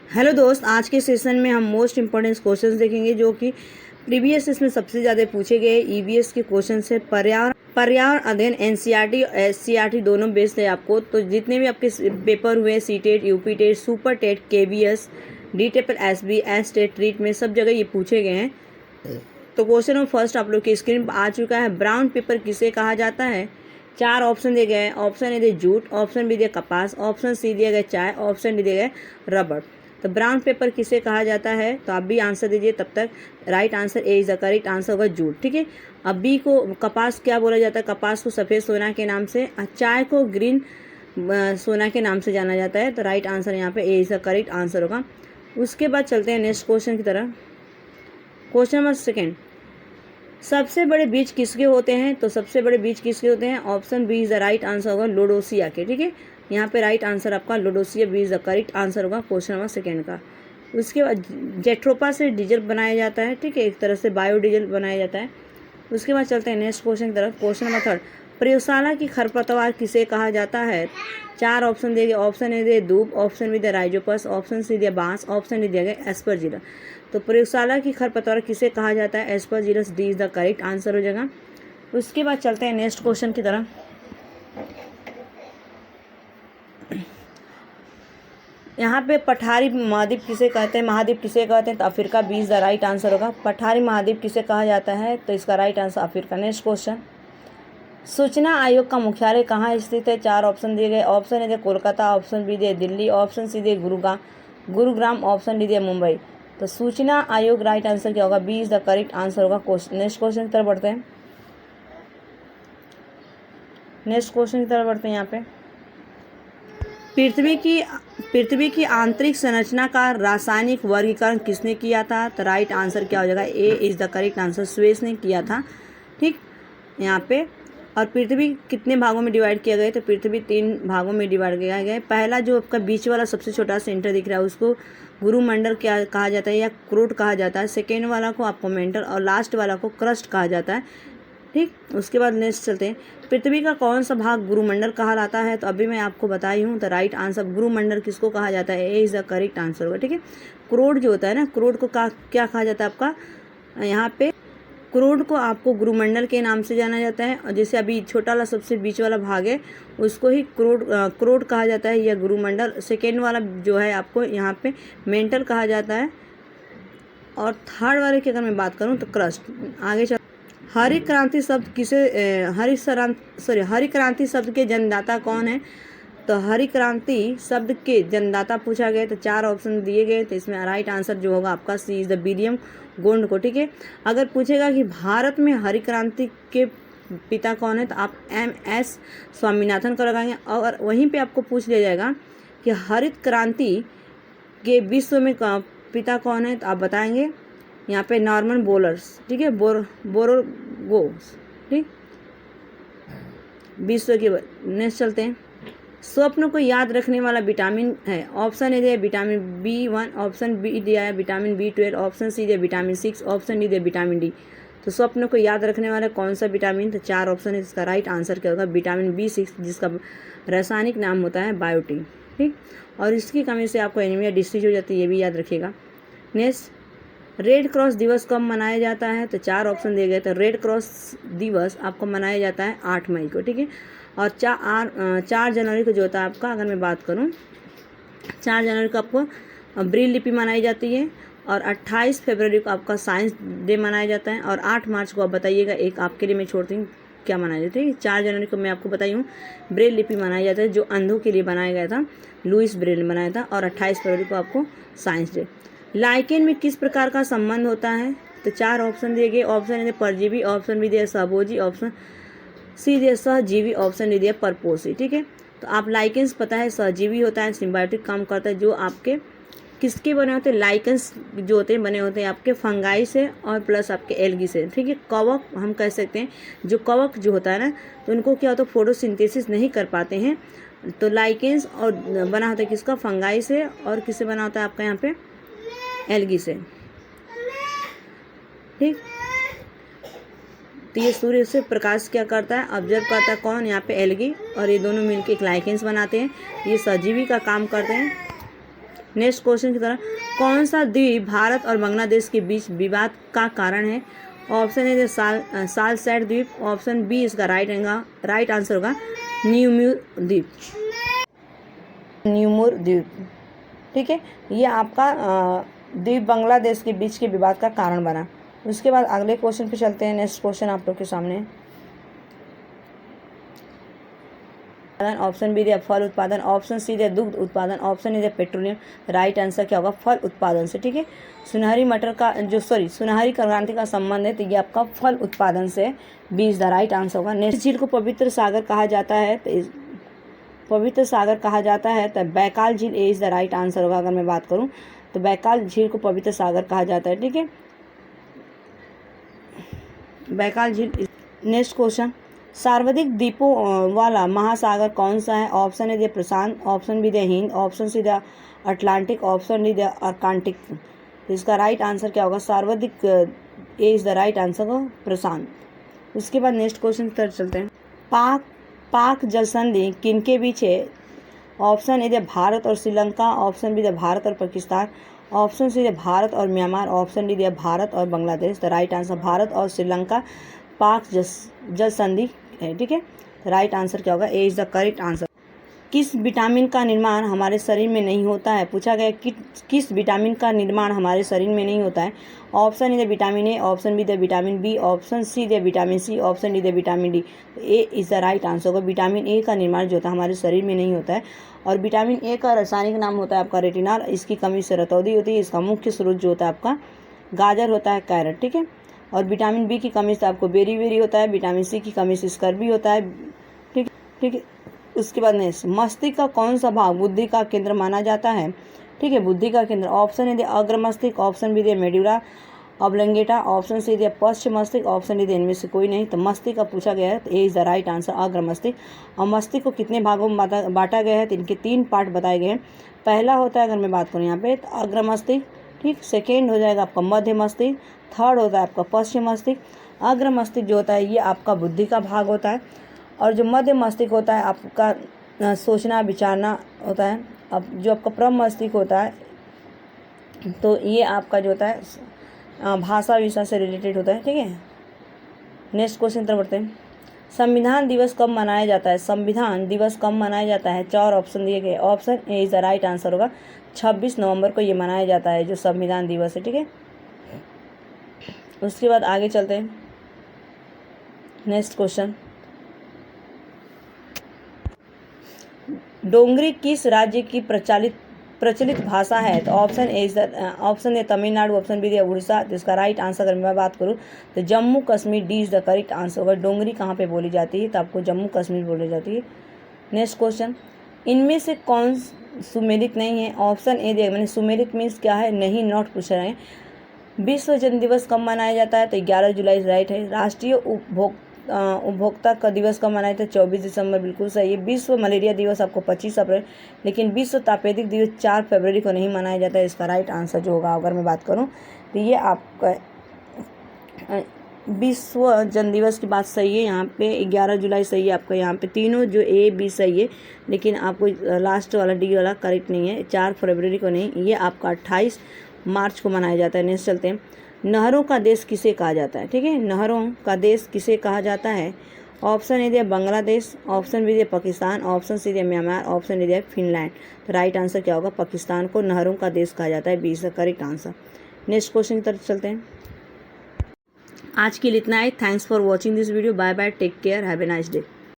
Hello दोस्त, आज के सेशन में हम मोस्ट इम्पोर्टेंट क्वेश्चंस देखेंगे जो कि प्रीवियस इसमें सबसे ज़्यादा पूछे गए ईवीएस के क्वेश्चन से। पर्यावरण अध्ययन एनसीईआरटी और एससीईआरटी दोनों बेस्ड है आपको। तो जितने भी आपके पेपर हुए CTET, UP TET, super TET, KVS, डीटेपल, एसबी, एस टेट, ट्रीट में सब जगह ये पूछे गए हैं। तो क्वेश्चन नंबर फर्स्ट आप लोग की स्क्रीन पर आ चुका है। ब्राउन पेपर किसे कहा जाता है? 4 ऑप्शन दिए गए हैं। ऑप्शन ए दिए जूट, ऑप्शन बी दिए कपास, ऑप्शन सी दिया गया चाय, ऑप्शन डी दिया गया रबड़। तो ब्राउन पेपर किसे कहा जाता है? तो आप भी आंसर दीजिए। तब तक right answer A is the correct answer होगा जूट। ठीक है। अब बी को कपास क्या बोला जाता है? कपास को सफ़ेद सोना के नाम से, चाय को ग्रीन सोना के नाम से जाना जाता है। तो राइट आंसर यहाँ पे ए इज द करेक्ट आंसर होगा। उसके बाद चलते हैं नेक्स्ट क्वेश्चन की तरफ। क्वेश्चन नंबर सेकेंड, सबसे बड़े बीज किसके होते हैं? तो सबसे बड़े बीज किसके होते हैं? Option B is the right answer होगा लोडोसिया के। ठीक है। यहाँ पे राइट आंसर आपका Lodoicea B is the correct answer होगा क्वेश्चन नंबर सेकेंड का। उसके बाद जेट्रोपा से डीजल बनाया जाता है। ठीक है, एक तरह से बायोडीजल बनाया जाता है। उसके बाद चलते हैं नेक्स्ट क्वेश्चन की तरफ। क्वेश्चन नंबर थर्ड, प्रयोगशाला की खरपतवार किसे कहा जाता है? 4 ऑप्शन दिए गए। ऑप्शन ए दिए दूब, ऑप्शन बी दिया राइजोपस, ऑप्शन सी दिया बांस, ऑप्शन डी दिया गया एस्परजिलस। तो प्रयोगशाला की खरपतवार किसे कहा जाता है? Aspergillus, D is the correct answer हो जाएगा। उसके बाद चलते हैं नेक्स्ट क्वेश्चन की तरफ। यहाँ पे पठारी महाद्वीप किसे कहते हैं? महाद्वीप किसे कहते हैं? तो Africa, B is the right answer होगा। पठारी महाद्वीप किसे कहा जाता है? तो इसका right answer Africa. Next question, सूचना आयोग का मुख्यालय कहाँ स्थित है? 4 ऑप्शन दिए गए। ऑप्शन ए दिए कोलकाता, ऑप्शन बी दिए दिल्ली, ऑप्शन सी दिए गुरुग्राम, ऑप्शन डी दिए मुंबई। तो सूचना आयोग राइट आंसर क्या होगा? B is the correct answer होगा। नेक्स्ट क्वेश्चन की तरफ बढ़ते हैं। यहाँ पे पृथ्वी की आंतरिक संरचना का रासायनिक वर्गीकरण किसने किया था? तो राइट आंसर क्या हो जाएगा? A is the correct answer, स्वेस ने किया था। ठीक, यहाँ पे। और पृथ्वी कितने भागों में डिवाइड किया गया? तो पृथ्वी 3 भागों में डिवाइड किया गया है। पहला जो आपका बीच वाला सबसे छोटा सेंटर दिख रहा है उसको गुरुमंडल क्या कहा जाता है या क्रोट कहा जाता है। सेकेंड वाला को आपको मेंटल और लास्ट वाला को क्रस्ट कहा जाता है। ठीक, उसके बाद नेक्स्ट चलते हैं। पृथ्वी का कौन सा भाग गुरुमंडल कहलाता है? तो अभी मैं आपको बताई हूँ। तो राइट आंसर गुरुमंडल किसको कहा जाता है? ए इज द करेक्ट आंसर होगा। ठीक है। क्रोट जो होता है ना, क्रोट को क्या कहा जाता है आपका? यहाँ पे क्रोट को आपको गुरुमंडल के नाम से जाना जाता है। और जैसे अभी छोटा वाला सबसे बीच वाला भाग है उसको ही क्रोट कहा जाता है या गुरुमंडल। सेकेंड वाला जो है आपको यहाँ पे मेंटल कहा जाता है। और थर्ड वाले की अगर मैं बात करूँ तो क्रस्ट। आगे चल, हरित क्रांति शब्द हरित क्रांति शब्द के जन्मदाता कौन है? तो हरित क्रांति शब्द के जन्मदाता पूछा गया। तो 4 ऑप्शन दिए गए। तो इसमें राइट आंसर जो होगा आपका सी इज द विलियम गोंड। ठीक है। अगर पूछेगा कि भारत में हरित क्रांति के पिता कौन है तो आप MS स्वामीनाथन को लगाएंगे। और वहीं पे आपको पूछ लिया जाएगा कि हरित क्रांति के विश्व में पिता कौन है तो आप बताएंगे यहाँ पे नॉर्मन बोरलॉग। ठीक है, बोरलॉग। ठीक, विश्व के। नेक्स्ट चलते हैं। स्वप्न को याद रखने वाला विटामिन है। ऑप्शन ए दिया विटामिन B1, ऑप्शन बी दिया है विटामिन B12, ऑप्शन सी दिया विटामिन 6, ऑप्शन डी दिया विटामिन D। तो स्वप्न को याद रखने वाला कौन सा विटामिन? तो 4 ऑप्शन है। इसका राइट आंसर क्या होगा? विटामिन B6, जिसका रासायनिक नाम होता है बायोटिन। ठीक, और इसकी कमी से आपको एनीमिया डिसीज हो जाती है, ये भी याद रखिएगा। नेक्स्ट, रेड क्रॉस दिवस कब मनाया जाता है? तो 4 ऑप्शन दिए गए। तो रेड क्रॉस दिवस आपको मनाया जाता है 8 मई को। ठीक है। और 4 जनवरी को जो होता है आपका, अगर मैं बात करूं 4 जनवरी को आपको ब्रेल लिपि मनाई जाती है। और 28 फरवरी को आपका साइंस डे मनाया जाता है। और 8 मार्च को आप बताइएगा, एक आपके लिए मैं छोड़ती हूँ, क्या मनाया जाता है। 4 जनवरी को मैं आपको बताई हूँ ब्रेल लिपि मनाया जाता है, जो अंधों के लिए बनाया गया था, लुइस ब्रेल ने बनाया था। और 28 फरवरी को आपको साइंस डे। लाइकेन में किस प्रकार का संबंध होता है? तो 4 ऑप्शन दिए गए। ऑप्शन ए परजीवी, ऑप्शन बी दिया सहभोजी, ऑप्शन सी दिया सहजीवी, ऑप्शन डी दिया परपोषी। ठीक है। तो आप लाइकेंस पता है सहजीवी होता है, सिम्बायोटिक काम करता है, जो आपके किसके बने होते हैं? लाइकेंस जो होते हैं बने होते हैं आपके फंगाई से और प्लस आपके एल्गी से। ठीक है। कवक हम कह सकते हैं, जो कवक जो होता है ना, तो उनको क्या होता है, फोटोसिंथेसिस नहीं कर पाते हैं। तो लाइकेंस और बना होता है किसका? फंगाई से। और किससे बना होता है आपका यहाँ पे? एल्गी से। ठीक, तो ये सूर्य से प्रकाश क्या करता है? ऑब्जर्व करता है। कौन? यहाँ पे एल्गी। और ये दोनों मिलकर एक लाइकेंस बनाते हैं, ये सजीवी का काम करते हैं। नेक्स्ट क्वेश्चन की तरफ, कौन सा द्वीप भारत और बांग्लादेश के बीच विवाद का कारण है? ऑप्शन ए सालसेट द्वीप, ऑप्शन बी इसका राइट आंसर होगा न्यूमुर द्वीप, न्यूमुर द्वीप। ठीक है, ये आपका द्वीप बांग्लादेश के बीच के विवाद का कारण बना। उसके बाद अगले क्वेश्चन पे चलते हैं। नेक्स्ट क्वेश्चन आप लोग के सामने, ऑप्शन बी दिया फल उत्पादन, ऑप्शन सी दिया दुग्ध उत्पादन, ऑप्शन डी दिया पेट्रोलियम। राइट आंसर क्या होगा? फल उत्पादन से। ठीक है, सुनहरी मटर का सुनहरी क्रांति का संबंध है, तो ये आपका फल उत्पादन से B is the right answer होगा। नेक्स्ट झील को पवित्र सागर कहा जाता है, तो पवित्र सागर कहा जाता है, तो बैकाल झील ए इज द राइट आंसर होगा। अगर मैं बात करूँ तो बैकाल झील को पवित्र सागर कहा जाता है। ठीक है, बैकाल झील। नेक्स्ट क्वेश्चन, सर्वाधिक द्वीपों वाला महासागर कौन सा है? ऑप्शन ए दिया प्रशांत, ऑप्शन बी दिया हिंद, ऑप्शन सी दिया अटलांटिक, ऑप्शन डी दिया अर्कांटिक। इसका राइट आंसर क्या होगा? सर्वाधिक ए इज द राइट आंसर होगा प्रशांत। उसके बाद नेक्स्ट क्वेश्चन की तरफ चलते हैं। पाक जल संधि किनके बीच है? ऑप्शन ए दिया भारत और श्रीलंका, ऑप्शन बी दिया भारत और पाकिस्तान, ऑप्शन सी दिया भारत और म्यांमार, ऑप्शन डी दिया भारत और Bangladesh. The right answer Bharat और श्रीलंका पाक जल संधि है। ठीक है, राइट आंसर क्या होगा? ए इज द करेक्ट आंसर। किस विटामिन का निर्माण हमारे शरीर में नहीं होता है? पूछा गया कि किस विटामिन का निर्माण हमारे शरीर में नहीं होता है। Option A vitamin A, option B the vitamin B, option C the vitamin C, option D the vitamin D. A is the right answer होगा। विटामिन ए का निर्माण जो होता है हमारे शरीर में नहीं होता है, और विटामिन ए का रासायनिक नाम होता है आपका रेटिनॉल। इसकी कमी से रतौंधी होती है। इसका मुख्य स्रोत जो होता है आपका गाजर होता है, कैरेट। ठीक है, और विटामिन बी की कमी से आपको बेरी होता है, विटामिन सी की कमी से स्कर्वी होता है। ठीक है, उसके बाद नेक्स्ट, मस्तिष्क का कौन सा भाग बुद्धि का केंद्र माना जाता है? ठीक है, बुद्धि का केंद्र। ऑप्शन ए दिया अग्र मस्तिष्क, ऑप्शन बी दिया मेडुला ऑब्लंगेटा, ऑप्शन सी दिया पश्च मस्तिष्क, ऑप्शन डी दिया इनमें से कोई नहीं। तो मस्तिष्क का पूछा गया है, तो ए इज द राइट आंसर अग्र मस्तिष्क। और मस्तिष्क को कितने भागों में बांटा गया है? तो इनके 3 पार्ट बताए गए हैं। पहला होता है, अगर मैं बात करूँ यहाँ पे, तो अग्र मस्तिष्क। ठीक, सेकेंड हो जाएगा आपका मध्य मस्तिष्क, थर्ड होता है आपका पश्चिम मस्तिष्क। अग्र मस्तिष्क जो होता है ये आपका बुद्धि का भाग होता है, और जो मध्य मस्तिष्क होता है आपका सोचना विचारना होता है। अब जो आपका प्रम मस्तिष्क होता है, तो ये आपका जो होता है भाषा विषय से रिलेटेड होता है। ठीक है, नेक्स्ट क्वेश्चन तरफ बढ़ते हैं। संविधान दिवस कब मनाया जाता है? संविधान दिवस कब मनाया जाता है? 4 ऑप्शन दिए गए। Option A is the right answer होगा 26 नवंबर को ये मनाया जाता है, जो संविधान दिवस है। ठीक है, उसके बाद आगे चलते हैं। नेक्स्ट क्वेश्चन, डोंगरी किस राज्य की प्रचलित भाषा है? तो option A Tamil Nadu, option B Orissa. तो इसका राइट आंसर अगर मैं बात करूँ तो Jammu Kashmir, D is the correct answer होगा। डोंगरी कहाँ पे बोली जाती है? तो आपको जम्मू कश्मीर बोली जाती है। नेक्स्ट क्वेश्चन, इनमें से कौन सुमेलित नहीं है? ऑप्शन ए दिया, मैंने सुमेलित मीन्स क्या है, नहीं, नॉट पूछ रहे हैं। विश्व जन दिवस कब मनाया जाता है? तो 11 जुलाई राइट है। राष्ट्रीय उपभोक्ता का दिवस कब मनाया था? 24 दिसंबर, बिल्कुल सही है। विश्व मलेरिया दिवस आपको 25 अप्रैल, लेकिन विश्व तापेदिक दिवस 4 फरवरी को नहीं मनाया जाता है। इसका राइट आंसर जो होगा, अगर मैं बात करूं तो ये आपका विश्व जन दिवस की बात सही है। यहाँ पे 11 जुलाई सही है आपका। यहाँ पे तीनों जो ए बी सही है, लेकिन आपको लास्ट वाला डी वाला करेक्ट नहीं है। 4 फरवरी को नहीं, ये आपका 28 मार्च को मनाया जाता है। नेक्स्ट चलते हैं। नहरों का देश किसे कहा जाता है? ठीक है, नहरों का देश किसे कहा जाता है? ऑप्शन ए दिया बांग्लादेश, ऑप्शन बी दिया पाकिस्तान, ऑप्शन सी दिया म्यांमार, ऑप्शन डी दिया फिनलैंड। तो राइट आंसर क्या होगा? पाकिस्तान को नहरों का देश कहा जाता है। B is the correct answer. Next question की तरफ चलते हैं। आज के लिए इतना है। Thanks for watching this video. Bye bye, take care, have a nice day.